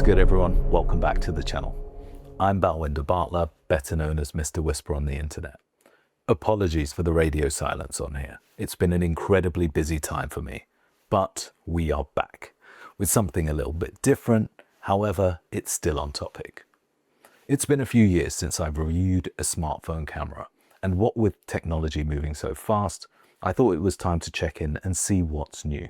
good, everyone? Welcome back to the channel. I'm Balwinder Bartler, better known as Mr. Whisper on the internet. Apologies for the radio silence on here. It's been an incredibly busy time for me, but we are back with something a little bit different. However, it's still on topic. It's been a few years since I've reviewed a smartphone camera, and what with technology moving so fast, I thought it was time to check in and see what's new.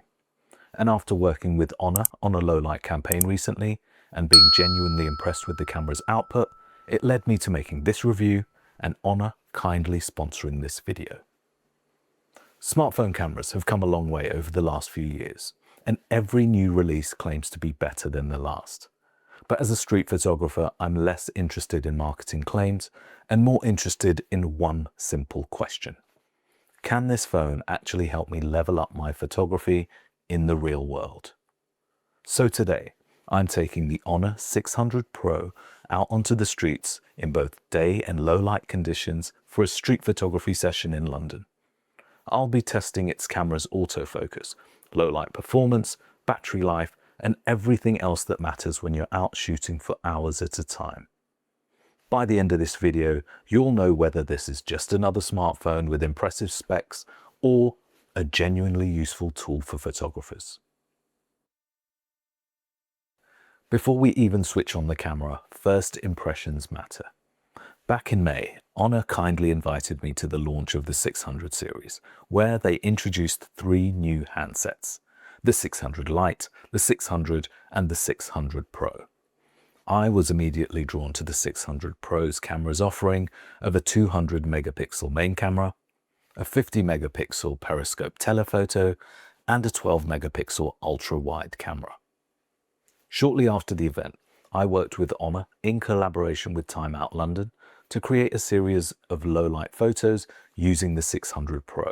And after working with Honor on a low light campaign recently and being genuinely impressed with the camera's output, it led me to making this review and Honor kindly sponsoring this video. Smartphone cameras have come a long way over the last few years, and every new release claims to be better than the last. But as a street photographer, I'm less interested in marketing claims and more interested in one simple question. Can this phone actually help me level up my photography in the real world? So today, I'm taking the Honor 600 Pro out onto the streets in both day and low light conditions for a street photography session in London. I'll be testing its camera's autofocus, low light performance, battery life, and everything else that matters when you're out shooting for hours at a time. By the end of this video, you'll know whether this is just another smartphone with impressive specs or a genuinely useful tool for photographers. Before we even switch on the camera, first impressions matter. Back in May, Honor kindly invited me to the launch of the 600 series, where they introduced 3 new handsets: the 600 Lite, the 600 and the 600 Pro. I was immediately drawn to the 600 Pro's camera's offering of a 200 megapixel main camera, a 50 megapixel periscope telephoto, and a 12 megapixel ultra-wide camera. Shortly after the event, I worked with Honor in collaboration with Time Out London to create a series of low-light photos using the 600 Pro.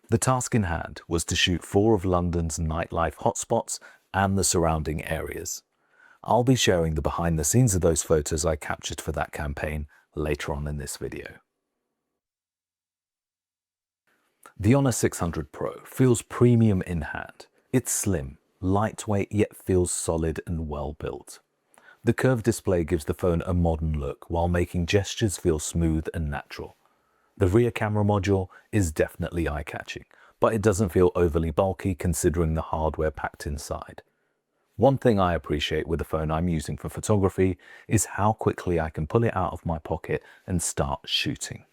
The task in hand was to shoot 4 of London's nightlife hotspots and the surrounding areas. I'll be sharing the behind the scenes of those photos I captured for that campaign later on in this video. The Honor 600 Pro feels premium in hand. It's slim, lightweight, yet feels solid and well built. The curved display gives the phone a modern look while making gestures feel smooth and natural. The rear camera module is definitely eye-catching, but it doesn't feel overly bulky considering the hardware packed inside. One thing I appreciate with the phone I'm using for photography is how quickly I can pull it out of my pocket and start shooting.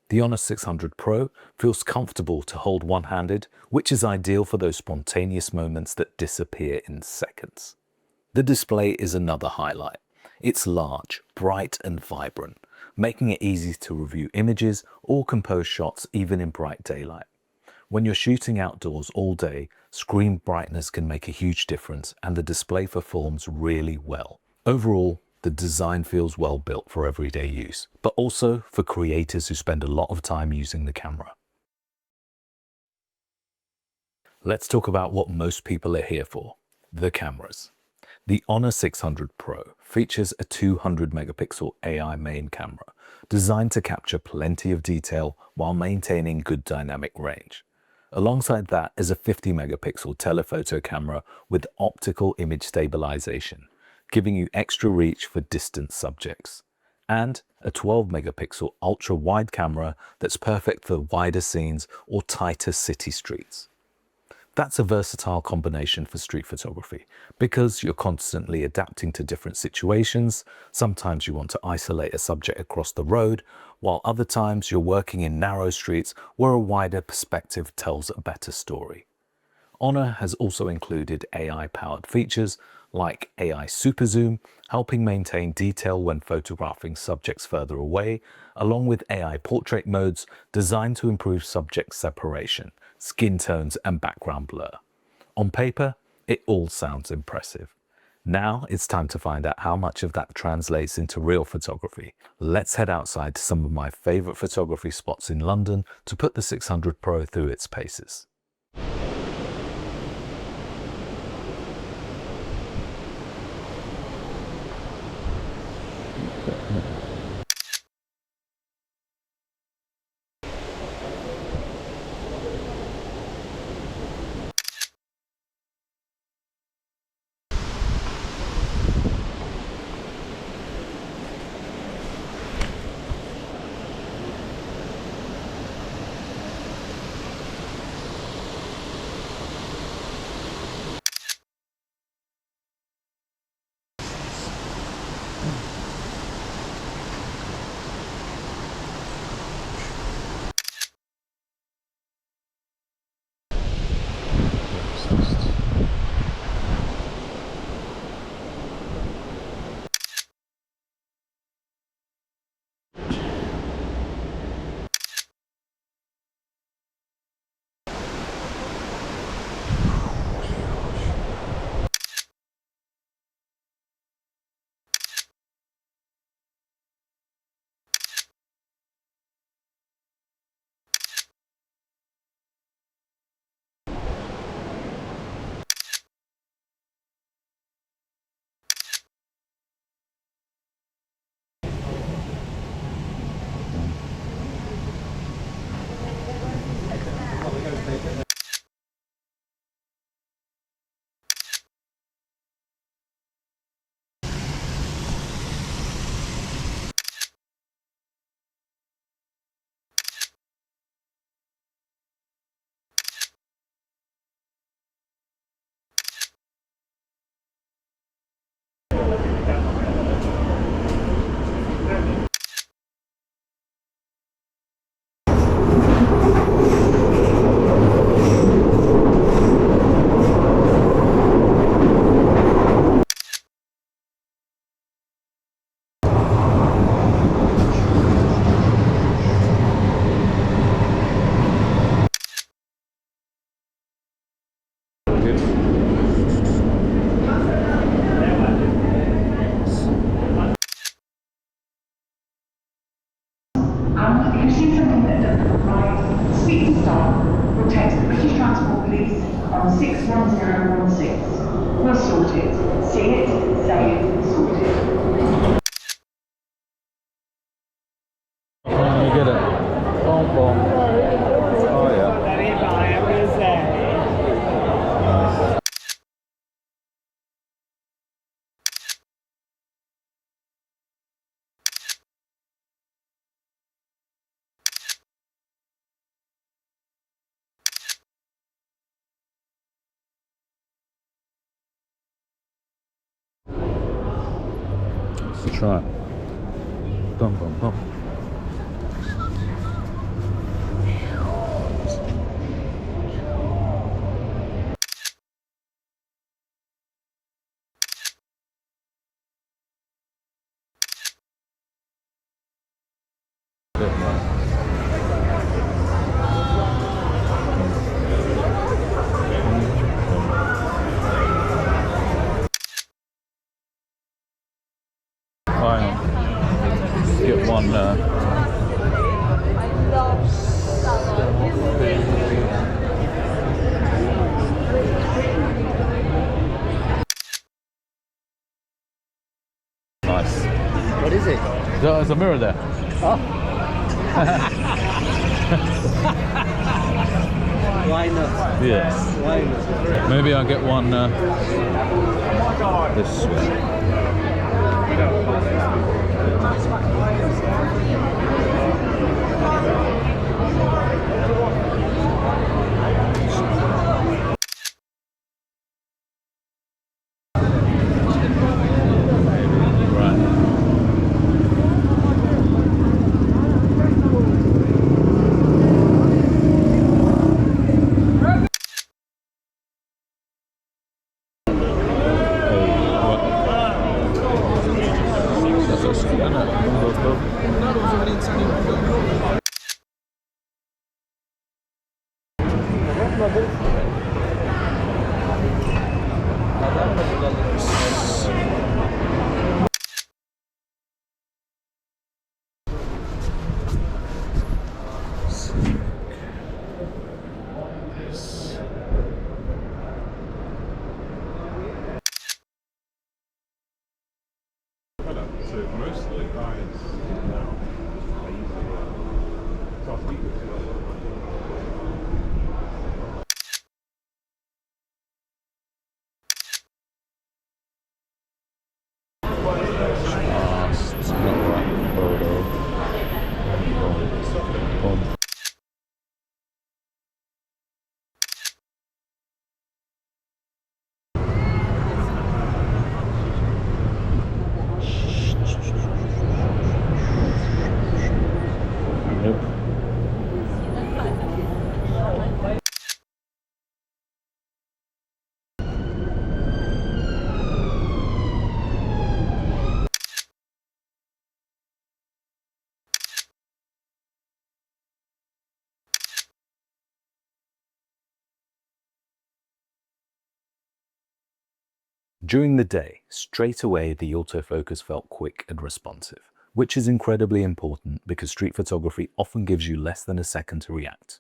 The Honor 600 Pro feels comfortable to hold one-handed, which is ideal for those spontaneous moments that disappear in seconds. The display is another highlight. It's large, bright and vibrant, making it easy to review images or compose shots even in bright daylight. When you're shooting outdoors all day, screen brightness can make a huge difference and the display performs really well. Overall, the design feels well built for everyday use, but also for creators who spend a lot of time using the camera. Let's talk about what most people are here for, the cameras. The Honor 600 Pro features a 200 megapixel AI main camera designed to capture plenty of detail while maintaining good dynamic range. Alongside that is a 50 megapixel telephoto camera with optical image stabilization, giving you extra reach for distant subjects, and a 12 megapixel ultra-wide camera that's perfect for wider scenes or tighter city streets. That's a versatile combination for street photography because you're constantly adapting to different situations. Sometimes you want to isolate a subject across the road, while other times you're working in narrow streets where a wider perspective tells a better story. Honor has also included AI-powered features like AI Super Zoom, helping maintain detail when photographing subjects further away, along with AI portrait modes designed to improve subject separation, skin tones, and background blur. On paper, it all sounds impressive. Now it's time to find out how much of that translates into real photography. Let's head outside to some of my favorite photography spots in London to put the 600 Pro through its paces. If you see something that doesn't look right, speak to staff or text the British Transport Police on 61016. We'll sort it. See it, say it, sort it. You get it. Boom, boom. Oh, yeah. Let's try it. Bum, bum, bum. Bit more. Let's get one nice. What is it? There's a mirror there. Oh. Why not? Yes. Why not? Maybe I'll get one this way. So most of the guys now are using so I think It's not right photo. Boom. During the day, straight away the autofocus felt quick and responsive, which is incredibly important because street photography often gives you less than a second to react.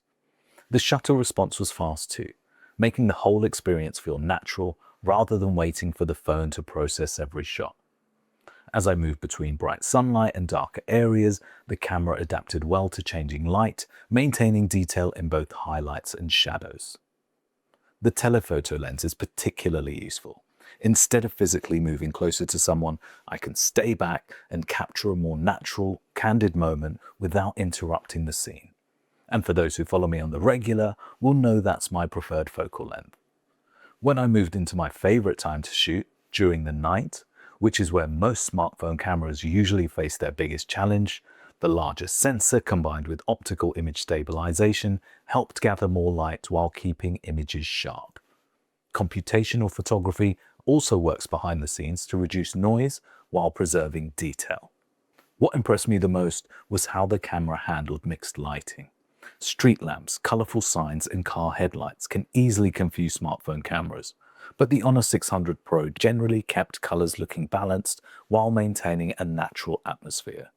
The shutter response was fast too, making the whole experience feel natural rather than waiting for the phone to process every shot. As I moved between bright sunlight and darker areas, the camera adapted well to changing light, maintaining detail in both highlights and shadows. The telephoto lens is particularly useful. Instead of physically moving closer to someone, I can stay back and capture a more natural, candid moment without interrupting the scene. And for those who follow me on the regular, will know that's my preferred focal length. When I moved into my favorite time to shoot, during the night, which is where most smartphone cameras usually face their biggest challenge, the larger sensor combined with optical image stabilization helped gather more light while keeping images sharp. Computational photography also works behind the scenes to reduce noise while preserving detail. What impressed me the most was how the camera handled mixed lighting. Street lamps, colorful signs, and car headlights can easily confuse smartphone cameras, but the Honor 600 Pro generally kept colors looking balanced while maintaining a natural atmosphere.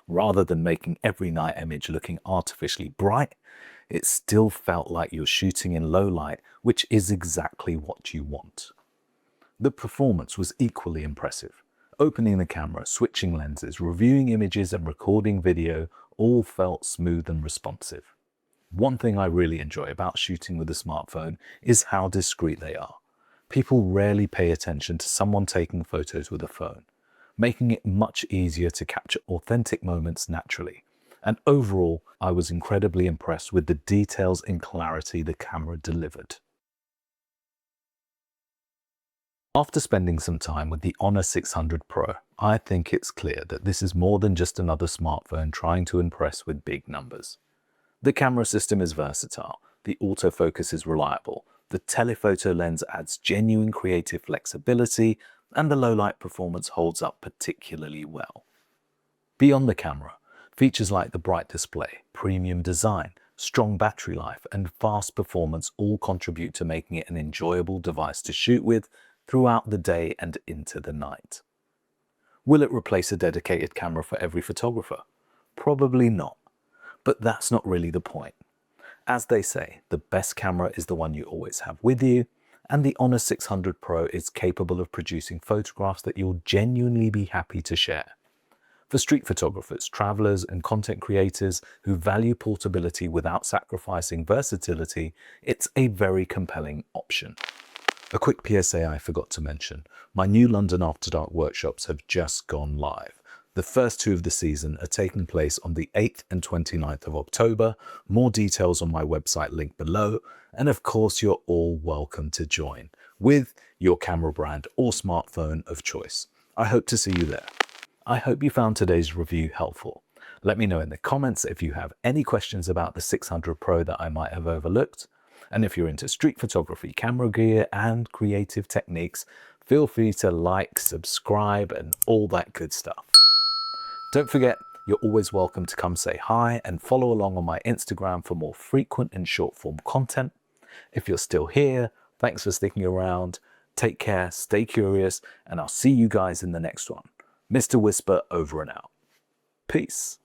Rather than making every night image looking artificially bright, it still felt like you're shooting in low light, which is exactly what you want. The performance was equally impressive. Opening the camera, switching lenses, reviewing images, and recording video all felt smooth and responsive. One thing I really enjoy about shooting with a smartphone is how discreet they are. People rarely pay attention to someone taking photos with a phone, making it much easier to capture authentic moments naturally. And overall, I was incredibly impressed with the details and clarity the camera delivered. After spending some time with the Honor 600 Pro, I think it's clear that this is more than just another smartphone trying to impress with big numbers. The camera system is versatile, the autofocus is reliable, the telephoto lens adds genuine creative flexibility, and the low-light performance holds up particularly well. Beyond the camera, features like the bright display, premium design, strong battery life, and fast performance all contribute to making it an enjoyable device to shoot with throughout the day and into the night. Will it replace a dedicated camera for every photographer? Probably not. But that's not really the point. As they say, the best camera is the one you always have with you, and the Honor 600 Pro is capable of producing photographs that you'll genuinely be happy to share. For street photographers, travelers, and content creators who value portability without sacrificing versatility, it's a very compelling option. A quick PSA I forgot to mention. My new London After Dark workshops have just gone live. The first two of the season are taking place on the 8th and 29th of October. More details on my website link below. And of course, you're all welcome to join with your camera brand or smartphone of choice. I hope to see you there. I hope you found today's review helpful. Let me know in the comments if you have any questions about the 600 Pro that I might have overlooked. And if you're into street photography, camera gear, and creative techniques, feel free to like, subscribe, and all that good stuff. Don't forget, you're always welcome to come say hi and follow along on my Instagram for more frequent and short form content. If you're still here, thanks for sticking around. Take care, stay curious, and I'll see you guys in the next one. Mr. Whisper over and out. Peace.